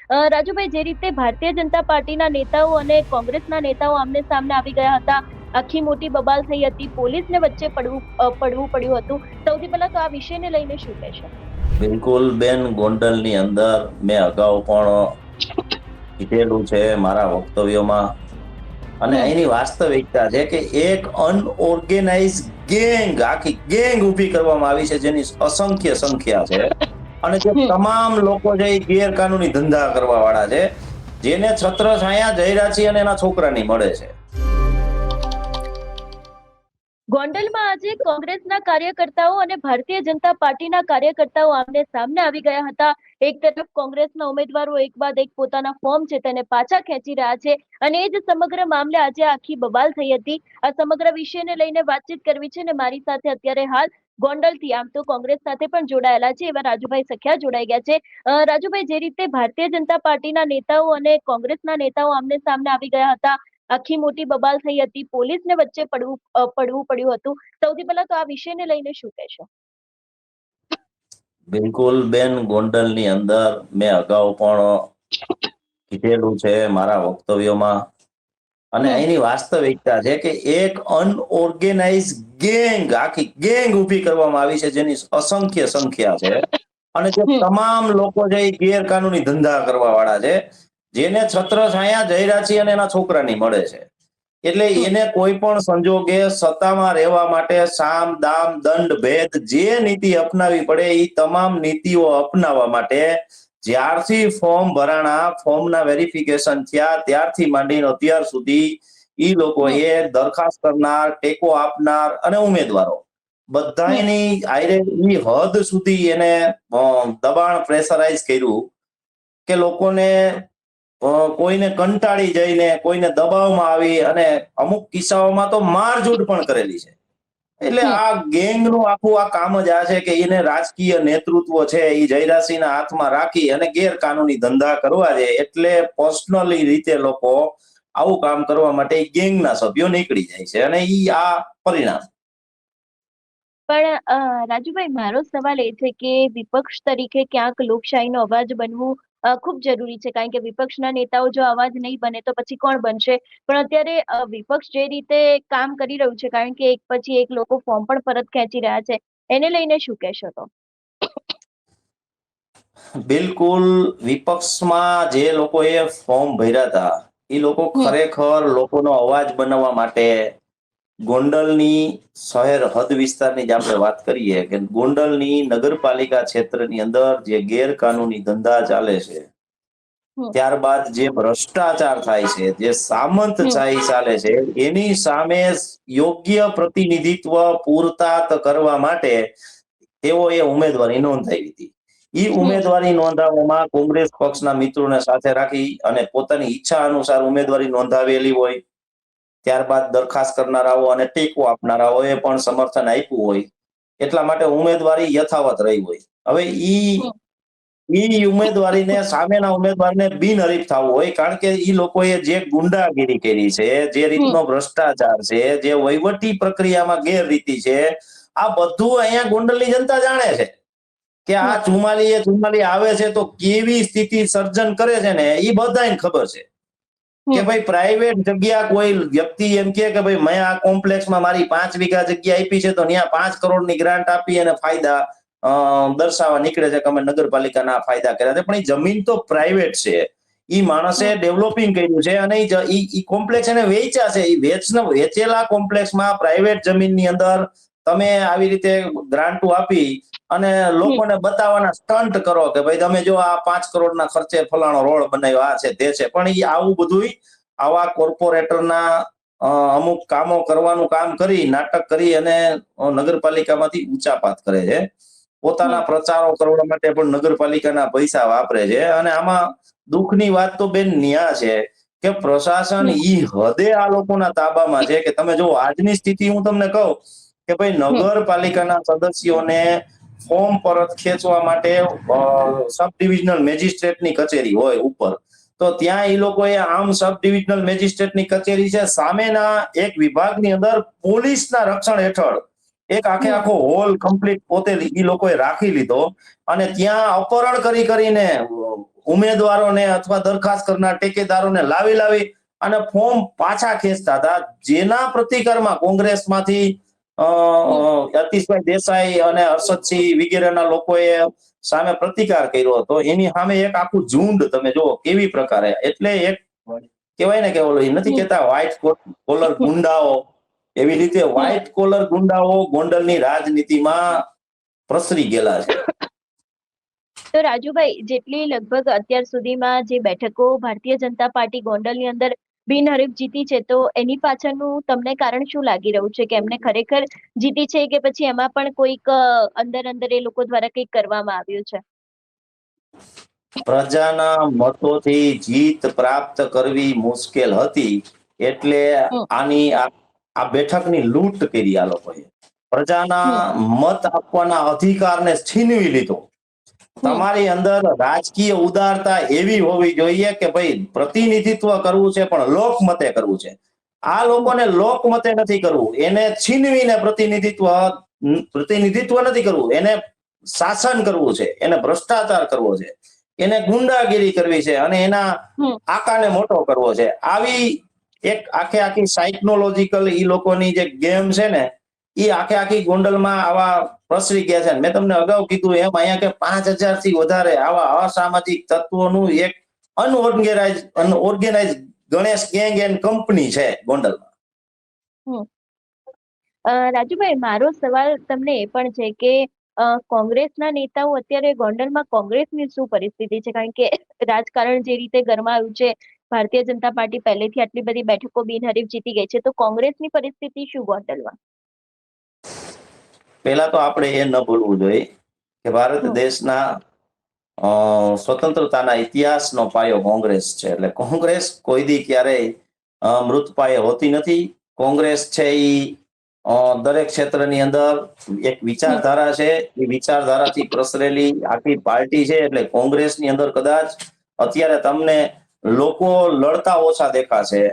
રાજુભાઈ, જે રીતે ભારતીય જનતા પાર્ટીના નેતાઓ અને કોંગ્રેસના નેતાઓ આમને સામને આવી ગયા હતા, આખી મોટી બબાલ થઈ હતી, પોલીસને વચ્ચે પડવું પડ્યું હતું, સૌથી પહેલા તો આ વિષયને લઈને શું કહેશો? બિલકુલ બેન, ગોંડલની અંદર મેં અગાઉ પણ કીધેલું છે મારા વક્તવ્યોમાં, અને અહીંની વાસ્તવિકતા છે કે એક અનઓર્ગેનાઇઝ ગેંગ, આખી ગેંગ ઊભી કરવામાં આવી છે જેની અસંખ્ય સંખ્યા છે, અને જે તમામ લોકો છે એ ગેરકાનૂની ધંધા કરવા વાળા છે, જેને છત્રછાયા જયરાસિંહ અને એના છોકરાની મળે છે. ગોંડલમાં આજે કોંગ્રેસના કાર્યકર્તાઓ અને ભારતીય જનતા પાર્ટીના કાર્યકર્તાઓ આમને સામને આવી ગયા હતા. એક તરફ કોંગ્રેસના ઉમેદવારો એક બાદ એક પોતાના ફોર્મ છે તેને પાછા ખેંચી રહ્યા છે, અને એ જ સમગ્ર મામલે આજે આખી બબાલ થઈ હતી. આ સમગ્ર વિષયને લઈને વાતચીત કરવી છે, અને મારી સાથે અત્યારે હાલ ગોંડલથી, આમ તો કોંગ્રેસ સાથે પણ જોડાયેલા છે એવા રાજુભાઈ સખિયા જોડાઈ ગયા છે. રાજુભાઈ, જે રીતે ભારતીય જનતા પાર્ટીના નેતાઓ અને કોંગ્રેસના નેતાઓ આમને સામને આવી ગયા હતા, આખી મોટી બબાલ થઈ હતી, પોલીસને વચ્ચે પડવું પડ્યું હતું, સૌથી પહેલા તો આ વિષયને લઈને શું કહેશો? બિલકુલ બેન, ગોંડલની અંદર મેં અગાઉ પણ કીધેલું છે મારા વક્તવ્યોમાં, અને અહીંની વાસ્તવિકતા છે કે એક અનઓર્ગેનાઇઝ ગેંગ, આખી ગેંગ ઊભી કરવામાં આવી છે જેની અસંખ્ય સંખ્યા છે, અને જે તમામ લોકો છે એ ગેરકાનૂની ધંધા કરવા વાળા છે, જેને છત્રછાયા જયરાસિંહ અને એના છોકરાની મળે છે. એટલે એને કોઈ પણ સંજોગે સત્તામાં રહેવા માટે સામ દામ દંડ ભેદ જે નીતિ અપનાવી પડે એ તમામ નીતિઓ અપનાવવા માટે જ્યારથી ફોર્મ ભરાણા, ફોર્મના વેરિફિકેશન થયા ત્યારથી માંડીને અત્યાર સુધી ઈ લોકોએ દરખાસ્ત કરનાર, ટેકો આપનાર અને ઉમેદવારો બધાની આયરે ઈ હદ સુધી એને દબાણ, પ્રેશરાઇઝ કર્યું કે લોકોને કોઈને કંટાળી જઈને, કોઈને દબાવમાં આવી, અને અમુક કિસ્સાઓમાં તો મારઝૂડ પણ કરેલી છે. એટલે આ ગેંગનું આખું આ કામ જ આ છે કે એને રાજકીય નેતૃત્વ છે એ જયરાસિંહના હાથમાં રાખી અને ગેરકાનૂની ધંધા કરવા છે, એટલે પર્સનલી રીતે લોકો આવું કામ કરવા માટે ગેંગના સભ્યો નીકળી જાય છે, અને ઈ આ પરિણામ. પણ રાજુભાઈ, મારો સવાલ એ છે કે વિપક્ષ તરીકે ક્યાંક લોકશાહીનો અવાજ બનવું ખૂબ જરૂરી છે, કારણ કે વિપક્ષના નેતાઓ જો અવાજ નહીં બને તો પછી કોણ બનશે? પણ અત્યારે વિપક્ષ જે રીતે કામ કરી રહ્યું છે, કારણ કે એક પછી એક લોકો ફોર્મ પણ પરત ખેંચી રહ્યા છે, એને લઈને શું કહેશો તો? બિલકુલ, વિપક્ષમાં જે લોકોએ ફોર્મ ભર્યા હતા એ લોકો ખરેખર લોકોનો અવાજ બનાવવા માટે ગોંડલની શહેર હદ વિસ્તારની જ આપણે વાત કરીએ કે ગોંડલની નગરપાલિકા ક્ષેત્રની અંદર જે ગેરકાનૂની ધંધા ચાલે છે, ત્યારબાદ જે ભ્રષ્ટાચાર થાય છે, જે સામંતશાહી ચાલે છે, એની સામે યોગ્ય પ્રતિનિધિત્વ પૂરતા કરવા માટે તેઓએ ઉમેદવારી નોંધાવી હતી. ઈ ઉમેદવારી નોંધાવવામાં કોંગ્રેસ પક્ષના મિત્રોને સાથે રાખી અને પોતાની ઈચ્છા અનુસાર ઉમેદવારી નોંધાવેલી હોય, ત્યારબાદ દરખાસ્ત કરનારાઓ અને ટેકો આપનારાઓએ પણ સમર્થન આપ્યું હોય, એટલા માટે ઉમેદવારી યથાવત રહી હોય. હવે ઈ ઉમેદવારીને, સામેના ઉમેદવારને બિનહરીફ થવું હોય, કારણ કે ઈ લોકોએ જે ગુંડાગીરી કરી છે, જે રીતનો ભ્રષ્ટાચાર છે, જે વહીવટી પ્રક્રિયામાં ગેરરીતિ છે, આ બધું અહીંયા ગોંડલની જનતા જાણે છે કે આ 44 આવે છે તો કેવી સ્થિતિ સર્જન કરે છે ને એ બધાને ખબર છે કે ભાઈ પ્રાઇવેટ જગ્યા કોઈ વ્યક્તિ એમ કે ભાઈ મેં આ કોમ્પ્લેક્સમાં મારી 5 વીઘા જગ્યા આપી છે તો ત્યાં 5 કરોડની ગ્રાન્ટ આપી અને ફાયદા દર્શાવવા નીકળે છે કે અમે નગરપાલિકાના ફાયદા કર્યા છે, પણ એ જમીન તો પ્રાઇવેટ છે, ઈ માણસે ડેવલપિંગ કર્યું છે, અને ઈ કોમ્પ્લેક્સ એને વેચ્યા છે. ઈ વેચેલા કોમ્પ્લેક્સમાં પ્રાઇવેટ જમીનની અંદર તમે આવી રીતે ગ્રાન્ટો આપી અને લોકોને બતાવવાના સ્ટન્ટ કરો કે ભાઈ તમે જો આ 5 કરોડના ખર્ચે ફલાણો રોડ બનાવ્યો, આ છે તે છે, પણ એ આવું બધું આવા કોર્પોરેટરના અમુક કામો કરવાનું કામ કરી, નાટક કરી અને નગરપાલિકામાંથી ઊંચાપાત કરે છે. પોતાના પ્રચારો કરવા માટે પણ નગરપાલિકાના પૈસા વાપરે છે, અને આમાં દુઃખની વાત તો બેન ન્યા છે કે પ્રશાસન ઈ હદે આ લોકોના તાબામાં છે કે તમે જો આજની સ્થિતિ હું તમને કહું કે ભાઈ નગરપાલિકાના સદસ્યોને ફોર્મ પરત ખેંચવા માટે સબ ડિવિઝનલ મેજિસ્ટ્રેટની કચેરી હોય ઉપર, તો ત્યાં એ લોકોએ આમ સબ ડિવિઝનલ મેજિસ્ટ્રેટની કચેરી છે, સામેના એક વિભાગની અંદર પોલીસના રક્ષણ હેઠળ એક આખો હોલ કમ્પ્લીટ પોતે એ લોકોએ રાખી લીધો, અને ત્યાં અપહરણ કરીને ઉમેદવારોને અથવા દરખાસ્ત કરનાર ટેકેદારોને લાવી અને ફોર્મ પાછા ખેંચતા હતા, જેના પ્રતિકારમાં કોંગ્રેસમાંથી અતિશભાઈ દેસાઈ અને હર્ષદસિંહ વગેરેના લોકોએ સામે પ્રતિકાર કર્યો હતો. એની સામે એક આખું ઝુંડ તમે જુઓ કેવી પ્રકારે, એટલે એક કહેવાય ને કે ઓલો નથી કહેતા વ્હાઇટ કોલર ગુંડાઓ, એવી રીતે વ્હાઇટ કોલર ગુંડાઓ ગોંડલની રાજનીતિમાં પ્રસરી ગયેલા છે. તો રાજુભાઈ, જેટલી લગભગ અત્યાર સુધીમાં જે બેઠકો ભારતીય જનતા પાર્ટી ગોંડલની અંદર બિનહરીફ જીતી છે, તો એની પાછળનું તમને કારણ શું લાગી રહ્યું છે? કે એમને ખરેખર જીતી છે કે પછી એમાં પણ કોઈક અંદર એ લોકો દ્વારા કંઈક કરવામાં આવ્યું છે? પ્રજાના મતોથી જીત પ્રાપ્ત કરવી મુશ્કેલ હતી, એટલે આ બેઠકની લૂંટ કરી આ લોકોએ. પ્રજાના મત આપવાના અધિકારને છીનવી લીધો. તમારી અંદર રાજકીય ઉદારતા એવી હોવી જોઈએ કે ભાઈ પ્રતિનિધિત્વ કરવું છે પણ લોકમતે કરવું છે. આ લોકોને લોકમતે નથી કરવું, એને છીનવીને પ્રતિનિધિત્વ નથી કરવું, એને શાસન કરવું છે, એને ભ્રષ્ટાચાર કરવો છે, એને ગુંડાગીરી કરવી છે અને એના આકાને મોટો કરવો છે. આવી એક આખી સાયકોલોજીકલ ઈ લોકોની જે ગેમ છે ને, એ આખી ગોંડલમાં આવા પ્રસરી ગયા છે. મેં તમને અગાઉ કીધું એમ અહીંયા કે 5000 થી વધારે આવા અસામાજિક તત્વોનું એક unorganised Ganesh gang and company છે ગોંડલમાં. રાજુભાઈ, મારો સવાલ તમને એ પણ છે કે કોંગ્રેસના નેતાઓ અત્યારે ગોંડલમાં કોંગ્રેસની શું પરિસ્થિતિ છે? કારણ કે રાજકારણ જે રીતે ગરમાયું છે, ભારતીય જનતા પાર્ટી પહેલેથી આટલી બધી બેઠકો બિનહરીફ જીતી ગઈ છે, તો કોંગ્રેસની પરિસ્થિતિ શું ગોંડલમાં? પહેલા તો આપણે એ ન ભૂલવું જોઈએ કે ભારત દેશના સ્વતંત્રતાના ઇતિહાસનો પાયો કોંગ્રેસ છે. એટલે કોંગ્રેસ કોઈ દી ક્યારેય મૃત પાયે હોતી નથી. કોંગ્રેસ છે એ દરેક ક્ષેત્રની અંદર એક વિચારધારા છે, એ વિચારધારાથી પ્રસરેલી આખી પાર્ટી છે. એટલે કોંગ્રેસની અંદર કદાચ અત્યારે તમને લોકો લડતા ઓછા દેખાશે,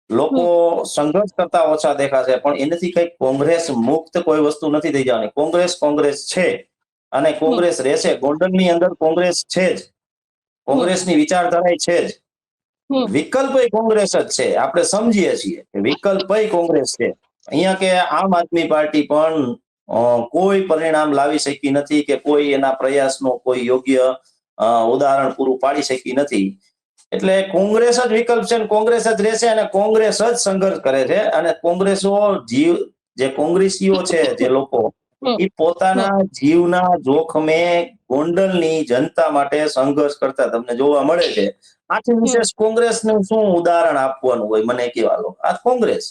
લોકો સંઘર્ષ કરતા ઓછા દેખાશે, પણ એનાથી કઈ કોંગ્રેસ મુક્ત કોઈ વસ્તુ નથી થઈ જવાની. કોંગ્રેસ છે અને કોંગ્રેસ રહેશે. ગોંડલની અંદર કોંગ્રેસ છે જ, કોંગ્રેસની વિચારધારા છે જ, વિકલ્પ કોંગ્રેસ જ છે. આપણે સમજીએ છીએ કે વિકલ્પ કોંગ્રેસ છે. અહીંયા કે આમ આદમી પાર્ટી પણ કોઈ પરિણામ લાવી શકી નથી કે કોઈ એના પ્રયાસનો કોઈ યોગ્ય ઉદાહરણ પૂરું પાડી શકી નથી. એટલે કોંગ્રેસ જ વિકલ્પ છે, કોંગ્રેસ જ રહેશે અને કોંગ્રેસ જ સંઘર્ષ કરે છે. અને જે કોંગ્રેસીઓ છે, જે લોકો એ પોતાના જીવના જોખમે ગોંડલની જનતા માટે સંઘર્ષ કરતા તમને જોવા મળે છે. આથી વિશેષ કોંગ્રેસનું શું ઉદાહરણ આપવાનું હોય મને કેવા લોકો? આ કોંગ્રેસ.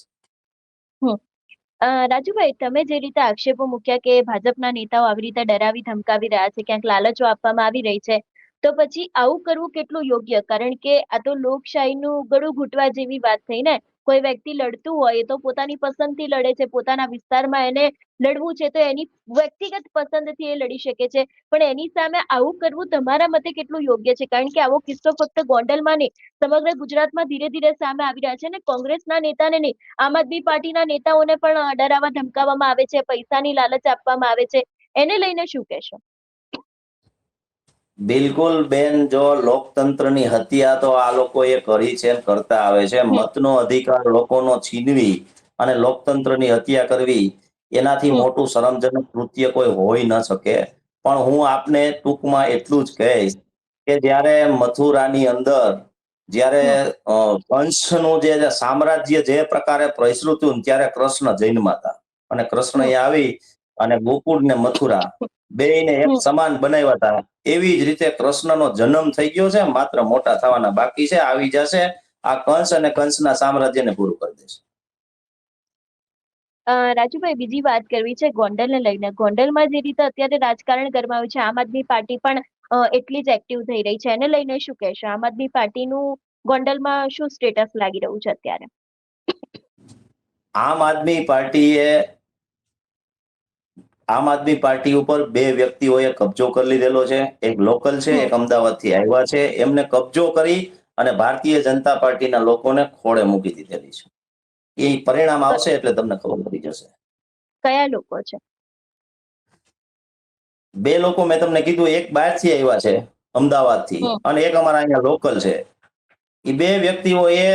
રાજુભાઈ, તમે જે રીતે આક્ષેપો મૂક્યા કે ભાજપના નેતાઓ આવી રીતે ડરાવી ધમકાવી રહ્યા છે, ક્યાંક લાલચો આપવામાં આવી રહી છે, તો પછી આવું કરવું કેટલું યોગ્ય? કારણ કે આ તો લોકશાહીનું ગળું ઘૂંટવા જેવી વાત થઈ ને. કોઈ વ્યક્તિ લડતું હોય તો પોતાની પસંદથી લડે છે, પોતાના વિસ્તારમાં એને લડવું છે તો એની વ્યક્તિગત પસંદથી એ લડી શકે છે, પણ એની સામે આવું કરવું તમારા મતે કેટલું યોગ્ય છે? કારણ કે આવો કિસ્સો ફક્ત ગોંડલમાં નહીં, સમગ્ર ગુજરાતમાં ધીરે ધીરે સામે આવી રહ્યા છે. અને કોંગ્રેસના નેતાને નહીં, આમ આદમી પાર્ટીના નેતાઓને પણ ડરાવવા ધમકાવવામાં આવે છે, પૈસાની લાલચ આપવામાં આવે છે. એને લઈને શું કહેશો? બિલકુલ બેન, જો લોકતંત્રની હત્યા તો આ લોકોએ કરી છે, કરતા આવે છે. મતનો અધિકાર લોકોનો છીનવી અને લોકતંત્રની હત્યા કરવી એનાથી મોટું શરમજનક કૃત્ય કોઈ હોઈ ન શકે. પણ હું આપને ટૂંકમાં એટલું જ કહીશ કે જ્યારે મથુરાની અંદર જ્યારે કંસનું જે સામ્રાજ્ય જે પ્રકારે પ્રસર્યું હતું ત્યારે કૃષ્ણ જન્મ્યા હતા અને કૃષ્ણ એ આવી અને ગોકુળ ને મથુરા બેયને એક સમાન બનાવ્યા હતા. એવી જ રીતે કૃષ્ણનો જન્મ થઈ ગયો છે, માત્ર મોટા થવાના બાકી છે. આવી જશે આ કંસ અને કંસના સામ્રાજ્યને પૂરું કરી દેશે. રાજુભાઈ, બીજી વાત કરવી છે ગોંડલને લઈને. ગોંડલમાં જે રીતે અત્યારે રાજકારણ ગરમાયું છે, આમ આદમી પાર્ટી પણ એટલી જ એક્ટિવ થઈ રહી છે. એને લઈને શું કહેશો? આમ આદમી પાર્ટીનું ગોંડલમાં શું સ્ટેટસ લાગી રહ્યું છે અત્યારે? આમ આદમી પાર્ટી ઉપર બે વ્યક્તિઓએ કબજો કરી લીધેલો છે. એક લોકલ છે, એક અમદાવાદથી આવ્યા છે. એમને કબજો કરી અને ભારતીય જનતા પાર્ટીના લોકોને ખોળે મૂકી દીધેલી છે. એ પરિણામ આવશે એટલે તમને ખબર પડી જશે. કયા લોકો છે? બે લોકો મેં તમને કીધું, એક બહારથી આવ્યા છે અમદાવાદથી અને એક અમારા અહીંયા લોકલ છે. એ બે વ્યક્તિઓએ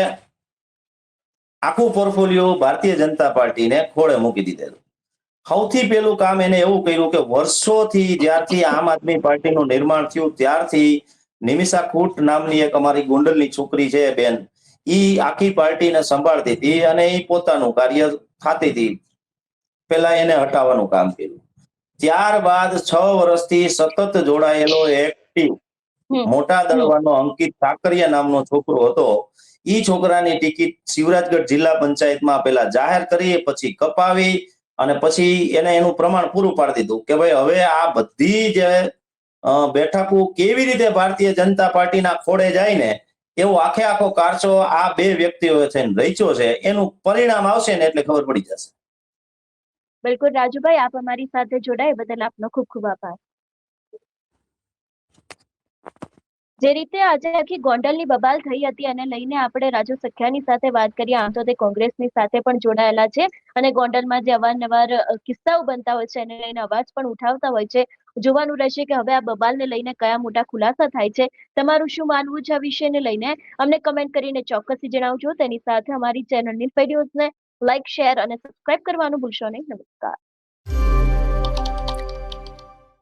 આખું પોર્ટફોલિયો ભારતીય જનતા પાર્ટીને ખોળે મૂકી દીધેલું. સૌથી પહેલું કામ એને એવું કર્યું કે વર્ષોથી જ્યારથી આમ આદમી પાર્ટીનું નિર્માણ થયું ત્યારથી નિમિષા ખૂટ નામની એક અમારી ગોંડલની છોકરી છે બેન, ઈ આખી પાર્ટીને સંભાળતી હતી અને એ પોતાનું કાર્ય થતી હતી. પેલા એને હટાવવાનું કામ કર્યું. ત્યારબાદ 6 વર્ષથી સતત જોડાયેલો એક્ટિવ મોટા દળવાનો અંકિત કાકરિયા નામનો છોકરો હતો. ઈ છોકરાની ટિકિટ શિવરાજગઢ જિલ્લા પંચાયતમાં પેલા જાહેર કરી, પછી કપાવી અને પછી એને એનું પ્રમાણ પૂરું પાડી દીધું કે ભાઈ હવે આ બધી જે બેઠકો કેવી રીતે ભારતીય જનતા પાર્ટીના ખોળે જાય ને એવો આખે આખો કારચો આ બે વ્યક્તિઓએ થઈને રચ્યો છે. એનું પરિણામ આવશે ને એટલે ખબર પડી જશે. બિલકુલ રાજુભાઈ, આપ અમારી સાથે જોડાય બદલ આપનો ખૂબ ખૂબ આભાર. જે રીતે આજે આખી ગોંડલની બબાલ થઈ હતી અને લઈને આપણે રાજુ સખિયાની સાથે વાત કરીએ. આમ તો તે કોંગ્રેસની સાથે પણ જોડાયેલા છે અને ગોંડલમાં જે અવારનવાર કિસ્સાઓ બનતા હોય છે એને લઈને અવાજ પણ ઉઠાવતા હોય છે. જોવાનું રહેશે કે હવે આ બબાલને લઈને કયા મોટા ખુલાસા થાય છે. તમારું શું માનવું છે આ વિષયને લઈને અમને કમેન્ટ કરીને ચોક્કસથી જણાવજો. તેની સાથે અમારી ચેનલ નિર્ભય ન્યૂઝને લાઇક, શેર અને સબસ્ક્રાઇબ કરવાનું ભૂલશો નહીં. નમસ્કાર.